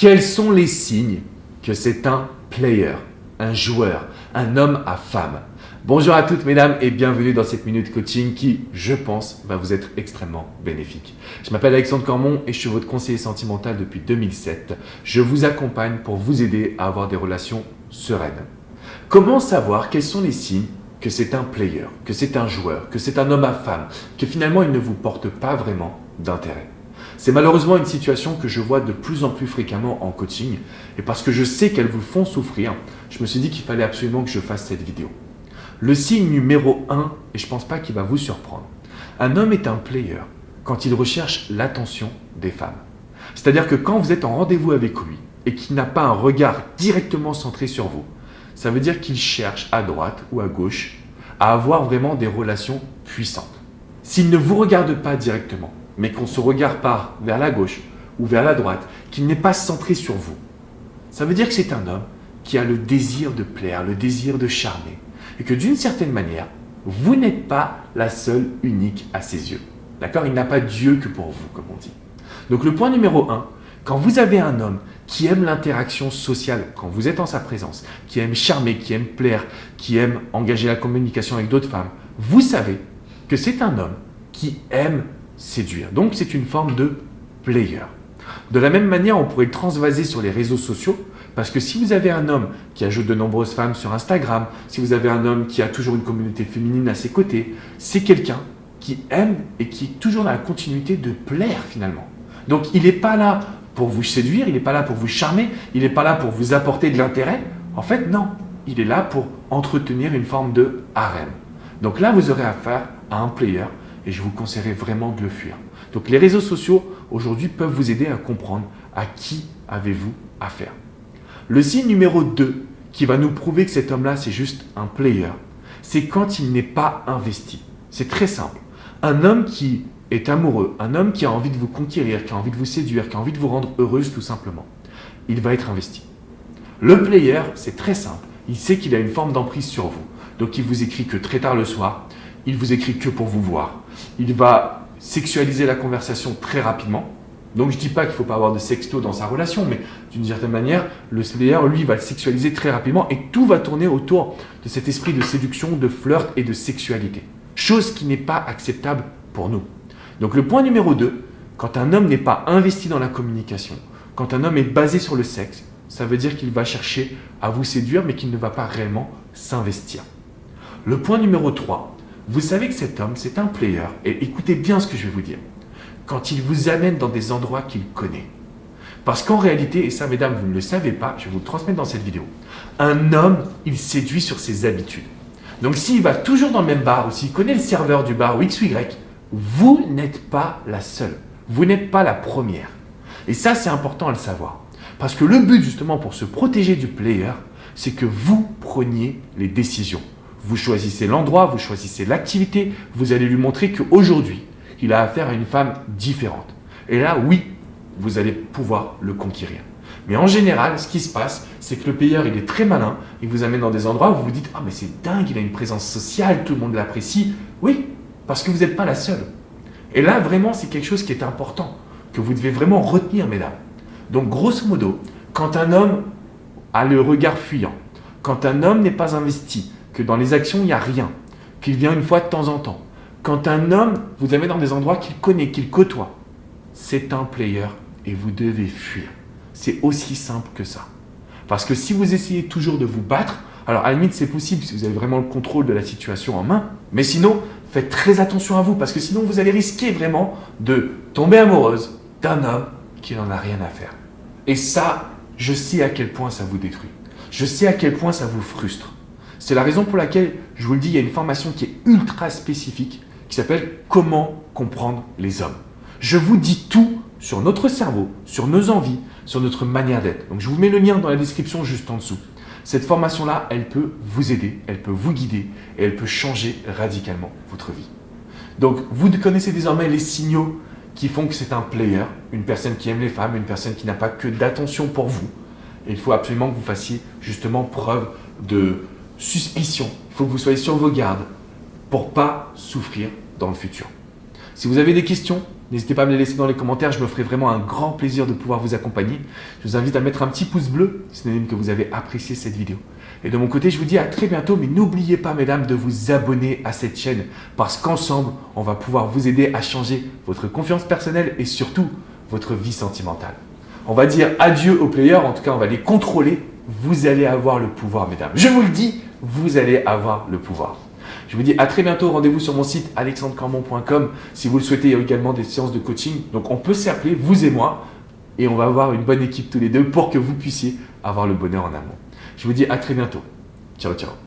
Quels sont les signes que c'est un player, un joueur, un homme à femme? Bonjour à toutes mesdames et bienvenue dans cette minute coaching qui, je pense, va vous être extrêmement bénéfique. Je m'appelle Alexandre Cormon et je suis votre conseiller sentimental depuis 2007. Je vous accompagne pour vous aider à avoir des relations sereines. Comment savoir quels sont les signes que c'est un player, que c'est un joueur, que c'est un homme à femme, que finalement il ne vous porte pas vraiment d'intérêt? C'est malheureusement une situation que je vois de plus en plus fréquemment en coaching et parce que je sais qu'elles vous font souffrir, je me suis dit qu'il fallait absolument que je fasse cette vidéo. Le signe numéro 1, et je ne pense pas qu'il va vous surprendre, un homme est un player quand il recherche l'attention des femmes. C'est-à-dire que quand vous êtes en rendez-vous avec lui et qu'il n'a pas un regard directement centré sur vous, ça veut dire qu'il cherche à droite ou à gauche à avoir vraiment des relations puissantes. S'il ne vous regarde pas directement, mais qu'on se regarde pas vers la gauche ou vers la droite, qu'il n'est pas centré sur vous, ça veut dire que c'est un homme qui a le désir de plaire, le désir de charmer, et que d'une certaine manière, vous n'êtes pas la seule unique à ses yeux. D'accord? Il n'a pas Dieu que pour vous, comme on dit. Donc le point numéro 1, quand vous avez un homme qui aime l'interaction sociale, quand vous êtes en sa présence, qui aime charmer, qui aime plaire, qui aime engager la communication avec d'autres femmes, vous savez que c'est un homme qui aime séduire. Donc c'est une forme de player. De la même manière, on pourrait le transvaser sur les réseaux sociaux, parce que si vous avez un homme qui ajoute de nombreuses femmes sur Instagram, si vous avez un homme qui a toujours une communauté féminine à ses côtés, c'est quelqu'un qui aime et qui est toujours dans la continuité de plaire finalement. Donc il n'est pas là pour vous séduire, il n'est pas là pour vous charmer, il n'est pas là pour vous apporter de l'intérêt. En fait, non, il est là pour entretenir une forme de harem. Donc là, vous aurez affaire à un player et je vous conseillerais vraiment de le fuir. Donc les réseaux sociaux aujourd'hui peuvent vous aider à comprendre à qui avez-vous affaire. Le signe numéro 2 qui va nous prouver que cet homme-là c'est juste un player, c'est quand il n'est pas investi. C'est très simple. Un homme qui est amoureux, un homme qui a envie de vous conquérir, qui a envie de vous séduire, qui a envie de vous rendre heureuse tout simplement, il va être investi. Le player, c'est très simple. Il sait qu'il a une forme d'emprise sur vous. Donc il vous écrit que très tard le soir, il vous écrit que pour vous voir. Il va sexualiser la conversation très rapidement. Donc je ne dis pas qu'il ne faut pas avoir de sexto dans sa relation, mais d'une certaine manière, le player, lui, va le sexualiser très rapidement et tout va tourner autour de cet esprit de séduction, de flirt et de sexualité. Chose qui n'est pas acceptable pour nous. Donc le point numéro 2, quand un homme n'est pas investi dans la communication, quand un homme est basé sur le sexe, ça veut dire qu'il va chercher à vous séduire mais qu'il ne va pas réellement s'investir. Le point numéro 3, vous savez que cet homme, c'est un player, et écoutez bien ce que je vais vous dire, quand il vous amène dans des endroits qu'il connaît. Parce qu'en réalité, et ça mesdames, vous ne le savez pas, je vais vous le transmettre dans cette vidéo, un homme, il séduit sur ses habitudes. Donc s'il va toujours dans le même bar, ou s'il connaît le serveur du bar, ou X ou Y, vous n'êtes pas la seule, vous n'êtes pas la première. Et ça, c'est important à le savoir. Parce que le but justement pour se protéger du player, c'est que vous preniez les décisions. Vous choisissez l'endroit, vous choisissez l'activité, vous allez lui montrer qu'aujourd'hui, il a affaire à une femme différente. Et là, oui, vous allez pouvoir le conquérir. Mais en général, ce qui se passe, c'est que le player, il est très malin, il vous amène dans des endroits où vous vous dites « Ah, mais c'est dingue, il a une présence sociale, tout le monde l'apprécie. » Oui, parce que vous n'êtes pas la seule. Et là, vraiment, c'est quelque chose qui est important, que vous devez vraiment retenir, mesdames. Donc, grosso modo, quand un homme a le regard fuyant, quand un homme n'est pas investi, que dans les actions, il n'y a rien, qu'il vient une fois de temps en temps, quand un homme vous amène dans des endroits qu'il connaît, qu'il côtoie, c'est un player et vous devez fuir. C'est aussi simple que ça. Parce que si vous essayez toujours de vous battre, alors à la limite c'est possible si vous avez vraiment le contrôle de la situation en main, mais sinon faites très attention à vous parce que sinon vous allez risquer vraiment de tomber amoureuse d'un homme qui n'en a rien à faire. Et ça, je sais à quel point ça vous détruit. Je sais à quel point ça vous frustre. C'est la raison pour laquelle, je vous le dis, il y a une formation qui est ultra spécifique qui s'appelle « Comment comprendre les hommes ». Je vous dis tout sur notre cerveau, sur nos envies, sur notre manière d'être. Donc je vous mets le lien dans la description juste en dessous. Cette formation-là, elle peut vous aider, elle peut vous guider et elle peut changer radicalement votre vie. Donc vous connaissez désormais les signaux qui font que c'est un player, une personne qui aime les femmes, une personne qui n'a pas que d'attention pour vous. Et il faut absolument que vous fassiez justement preuve de suspicion. Il faut que vous soyez sur vos gardes pour ne pas souffrir dans le futur. Si vous avez des questions, N'hésitez pas à me les laisser dans les commentaires, je me ferai vraiment un grand plaisir de pouvoir vous accompagner. Je vous invite à mettre un petit pouce bleu, synonyme que vous avez apprécié cette vidéo. Et de mon côté, je vous dis à très bientôt, mais n'oubliez pas, mesdames, de vous abonner à cette chaîne parce qu'ensemble, on va pouvoir vous aider à changer votre confiance personnelle et surtout votre vie sentimentale. On va dire adieu aux players, en tout cas, on va les contrôler. Vous allez avoir le pouvoir, mesdames. Je vous le dis, vous allez avoir le pouvoir. Je vous dis à très bientôt, rendez-vous sur mon site alexandrecormon.com si vous le souhaitez, il y a également des séances de coaching. Donc on peut s'appeler, vous et moi, et on va avoir une bonne équipe tous les deux pour que vous puissiez avoir le bonheur en amour. Je vous dis à très bientôt. Ciao, ciao.